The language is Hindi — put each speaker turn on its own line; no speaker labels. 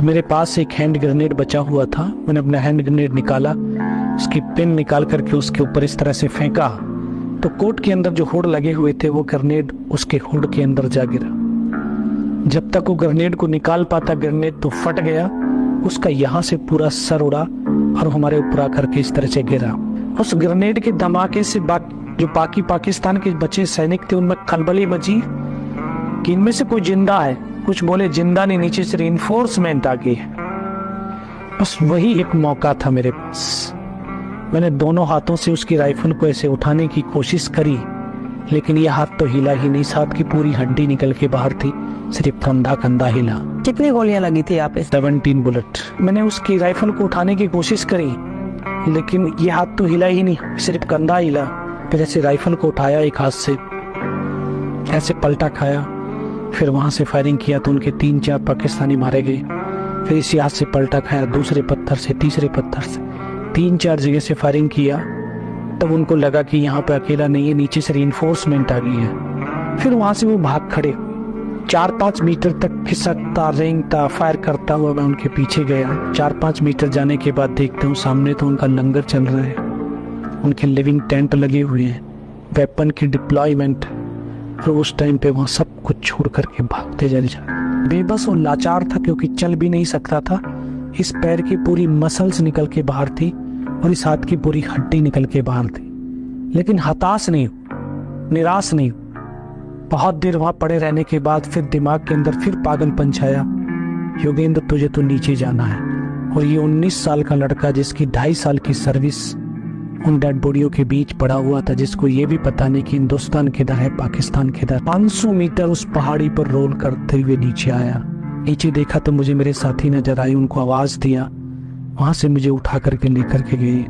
तो मेरे पास एक हैंड ग्रेनेड बचा हुआ था। मैंने अपना हैंड ग्रेनेड निकाला, उसकी पिन निकाल करके उसके ऊपर इस तरह से फेंका, तो कोट के अंदर जो हुड लगे हुए थे वो ग्रेनेड उसके हुड के अंदर जा गिरा। जब तक वो ग्रेनेड को निकाल पाता, ग्रेनेड तो फट गया, उसका यहाँ से पूरा सर उड़ा और हमारे ऊपर आकर के इस तरह से गिरा। उस ग्रेनेड के धमाके से जो बाकी पाकिस्तान के बचे सैनिक थे उनमें खलबली मची कि इनमें से कोई जिंदा है। कुछ बोले जिंदा नहीं, नीचे से रिइंफोर्समेंट आ गई। बस वही एक मौका था मेरे पास। मैंने दोनों हाथों से उसकी राइफल को ऐसे उठाने की कोशिश करी, लेकिन यह हाथ तो हिला ही नहीं, साथ की पूरी हड्डी निकल के बाहर थी, सिर्फ कंधा हिला।
कितनी गोलियां लगी थी यहाँ पे?
17 बुलेट। मैंने उसकी राइफल को उठाने की कोशिश करी, लेकिन ये हाथ तो हिला ही नहीं, सिर्फ कंधा हिला। फिर ऐसे राइफल को उठाया एक हाथ से, ऐसे पलटा खाया, फिर वहां से फायरिंग किया तो उनके 3-4 पाकिस्तानी मारे गए। फिर इसी हाथ से पलटा खाया, दूसरे पत्थर से, तीसरे पत्थर से, 3-4 जगह से फायरिंग किया। तब उनको लगा कि यहाँ पे अकेला नहीं है, नीचे से रिइंफोर्समेंट आ गई है। फिर वहां से वो भाग खड़े, 4-5 मीटर तक खिसकता रेंगता फायर करता हुआ मैं उनके पीछे गया। 4-5 मीटर जाने के बाद देखता हूँ सामने तो उनका लंगर चल रहा है, उनके लिविंग टेंट लगे हुए हैं, वेपन की डिप्लॉयमेंट। और उस टाइम पे वहाँ सब कुछ छोड़ करके भागते जा रहे, बेबस और लाचार था क्योंकि चल भी नहीं सकता था। इस पैर की पूरी मसल्स निकल के बाहर थी और इस हाथ की पूरी हड्डी निकल के बाहर थी, लेकिन हताश नहीं, निराश नहीं। बहुत देर वहां पड़े रहने के बाद फिर दिमाग के अंदर फिर पागलपन छाया, योगेंद्र तुझे तो नीचे जाना है। और ये 19 साल का लड़का जिसकी 2.5 साल की सर्विस उन डेड बॉडियों के बीच पड़ा हुआ था, जिसको ये भी पता नहीं कि हिंदुस्तान किधर है पाकिस्तान किधर, 500 मीटर उस पहाड़ी पर रोल करते हुए नीचे आया। नीचे देखा तो मुझे मेरे साथी नजर आए, उनको आवाज दिया, वहां से मुझे उठा करके लेकर के गए।